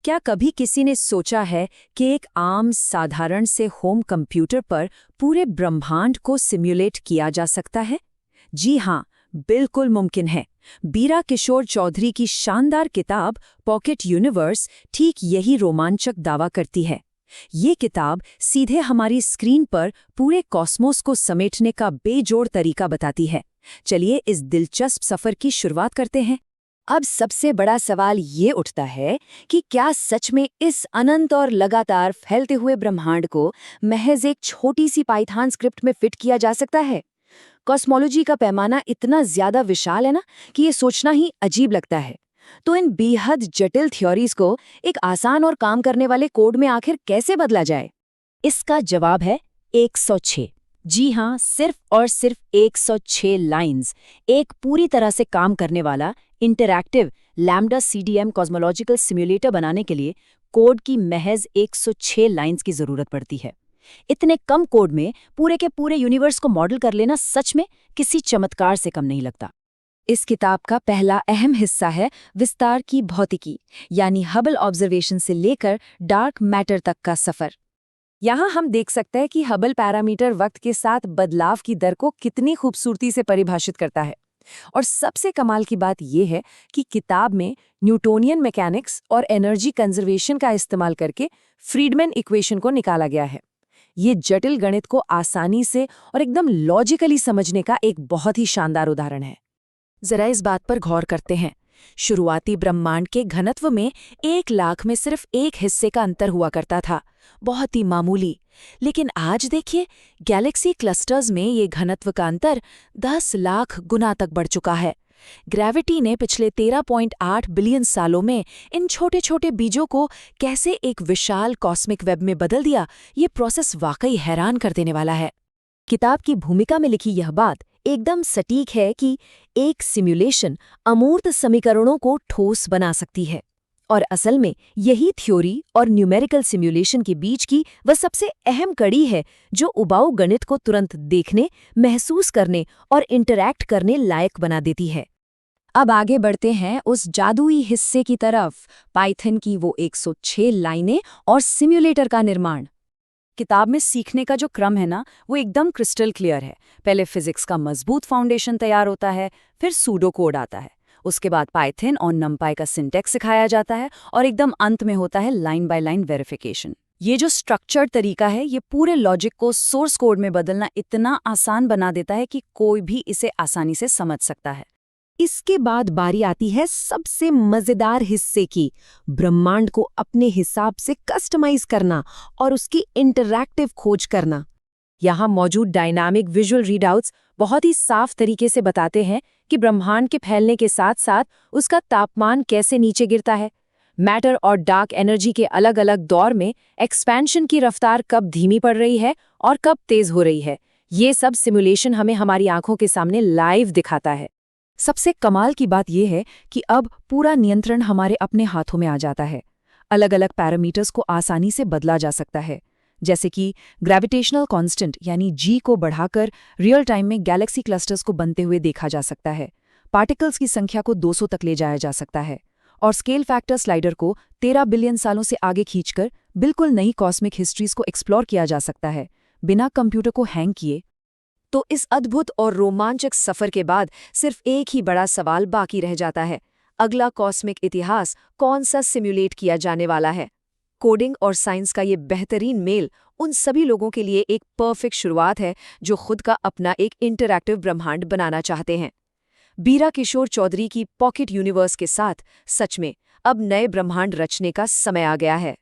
क्या कभी किसी ने सोचा है कि एक आम साधारण से होम कंप्यूटर पर पूरे ब्रह्मांड को सिम्युलेट किया जा सकता है? जी हाँ, बिल्कुल मुमकिन है। बीरा किशोर चौधरी की शानदार किताब पॉकेट यूनिवर्स ठीक यही रोमांचक दावा करती है। ये किताब सीधे हमारी स्क्रीन पर पूरे कॉस्मोस को समेटने का बेजोड़ तरीका बताती है। चलिए इस दिलचस्प सफर की शुरुआत करते हैं। अब सबसे बड़ा सवाल ये उठता है कि क्या सच में इस अनंत और लगातार फैलते हुए ब्रह्मांड को महज एक छोटी सी पाइथन स्क्रिप्ट में फिट किया जा सकता है? कॉस्मोलॉजी का पैमाना इतना ज्यादा विशाल है ना कि ये सोचना ही अजीब लगता है। तो इन बेहद जटिल थ्योरीज को एक आसान और काम करने वाले कोड में आखिर कैसे बदला जाए? इसका जवाब है 106। जी हाँ, सिर्फ और सिर्फ 106 लाइंस। एक पूरी तरह से काम करने वाला interactive lambda CDM cosmological simulator बनाने के लिए कोड की महज 106 लाइंस की जरूरत पड़ती है। इतने कम कोड में पूरे के पूरे यूनिवर्स को मॉडल कर लेना सच में किसी चमत्कार से कम नहीं लगता। इस किताब का पहला अहम हिस्सा है विस्तार की भौतिकी, यानी हबल ऑब्जर्वेशन से लेकर डार्क मैटर तक का सफर। यहाँ हम देख सकते हैं कि हबल पैरामीटर वक्त के साथ बदलाव की दर को कितनी खूबसूरती से परिभाषित करता है। और सबसे कमाल की बात यह है कि किताब में न्यूटोनियन मैकेनिक्स और एनर्जी कंजर्वेशन का इस्तेमाल करके फ्रीडमैन इक्वेशन को निकाला गया है। ये जटिल गणित को आसानी से और एकदम लॉजिकली समझने का एक बहुत ही शानदार उदाहरण है। जरा इस बात पर गौर करते हैं। शुरुआती ब्रह्मांड के घनत्व में 1 लाख में सिर्फ एक हिस्से का अंतर हुआ करता था, बहुत ही मामूली। लेकिन आज देखिए, गैलेक्सी क्लस्टर्स में ये घनत्व का अंतर 10 लाख गुना तक बढ़ चुका है। ग्रेविटी ने पिछले 13.8 बिलियन सालों में इन छोटे छोटे बीजों को कैसे एक विशाल कॉस्मिक वेब में बदल दिया, ये प्रोसेस वाकई हैरान कर देने वाला है। किताब की भूमिका में लिखी यह बात एकदम सटीक है कि एक सिम्युलेशन अमूर्त समीकरणों को ठोस बना सकती है। और असल में यही थ्योरी और न्यूमेरिकल सिम्युलेशन के बीच की वह सबसे अहम कड़ी है जो उबाऊ गणित को तुरंत देखने, महसूस करने और इंटरैक्ट करने लायक बना देती है। अब आगे बढ़ते हैं उस जादुई हिस्से की तरफ, पाइथन की वो 106 लाइनें और सिम्युलेटर का निर्माण। किताब में सीखने का जो क्रम है ना, वो एकदम क्रिस्टल क्लियर है। पहले फिजिक्स का मजबूत फाउंडेशन तैयार होता है, फिर सूडो कोड आता है, उसके बाद पाइथन और नमपाई का सिंटैक्स सिखाया जाता है और एकदम अंत में होता है लाइन बाय लाइन वेरिफिकेशन। ये जो स्ट्रक्चर्ड तरीका है, ये पूरे लॉजिक को सोर्स कोड में बदलना इतना आसान बना देता है कि कोई भी इसे आसानी से समझ सकता है। इसके बाद बारी आती है सबसे मजेदार हिस्से की, ब्रह्मांड को अपने हिसाब से कस्टमाइज करना और उसकी इंटरैक्टिव खोज करना। यहाँ मौजूद डायनामिक विजुअल रीडआउट्स बहुत ही साफ तरीके से बताते हैं कि ब्रह्मांड के फैलने के साथ साथ उसका तापमान कैसे नीचे गिरता है। मैटर और डार्क एनर्जी के अलग अलग दौर में एक्सपेंशन की रफ्तार कब धीमी पड़ रही है और कब तेज हो रही है। ये सब सिमुलेशन हमें हमारी आंखों के सामने लाइव दिखाता है। सबसे कमाल की बात यह है कि अब पूरा नियंत्रण हमारे अपने हाथों में आ जाता है। अलग अलग पैरामीटर्स को आसानी से बदला जा सकता है, जैसे कि ग्रेविटेशनल कांस्टेंट यानी जी को बढ़ाकर रियल टाइम में गैलेक्सी क्लस्टर्स को बनते हुए देखा जा सकता है। पार्टिकल्स की संख्या को 200 तक ले जाया जा सकता है और स्केल फैक्टर स्लाइडर को 13 बिलियन सालों से आगे खींचकर बिल्कुल नई कॉस्मिक हिस्ट्रीज को एक्सप्लोर किया जा सकता है, बिना कंप्यूटर को हैंग किए। तो इस अद्भुत और रोमांचक सफर के बाद सिर्फ एक ही बड़ा सवाल बाकी रह जाता है, अगला कॉस्मिक इतिहास कौन सा सिम्युलेट किया जाने वाला है? कोडिंग और साइंस का ये बेहतरीन मेल उन सभी लोगों के लिए एक परफेक्ट शुरुआत है जो खुद का अपना एक इंटरैक्टिव ब्रह्मांड बनाना चाहते हैं। बीरा किशोर चौधरी की पॉकेट यूनिवर्स के साथ सच में अब नए ब्रह्मांड रचने का समय आ गया है।